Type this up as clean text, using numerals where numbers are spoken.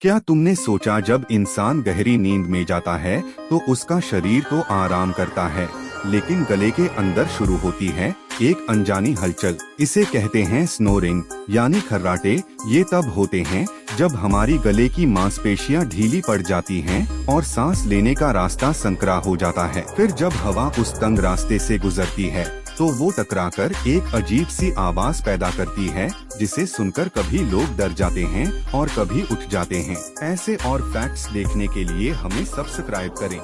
क्या तुमने सोचा जब इंसान गहरी नींद में जाता है तो उसका शरीर तो आराम करता है, लेकिन गले के अंदर शुरू होती है एक अनजानी हलचल। इसे कहते हैं स्नोरिंग यानी खर्राटे। ये तब होते हैं जब हमारी गले की मांसपेशियां ढीली पड़ जाती हैं और सांस लेने का रास्ता संकरा हो जाता है। फिर जब हवा उस तंग रास्ते से गुजरती है तो वो टकराकर एक अजीब सी आवाज पैदा करती है, जिसे सुनकर कभी लोग डर जाते हैं और कभी उठ जाते हैं। ऐसे और फैक्ट्स देखने के लिए हमें सब्सक्राइब करें।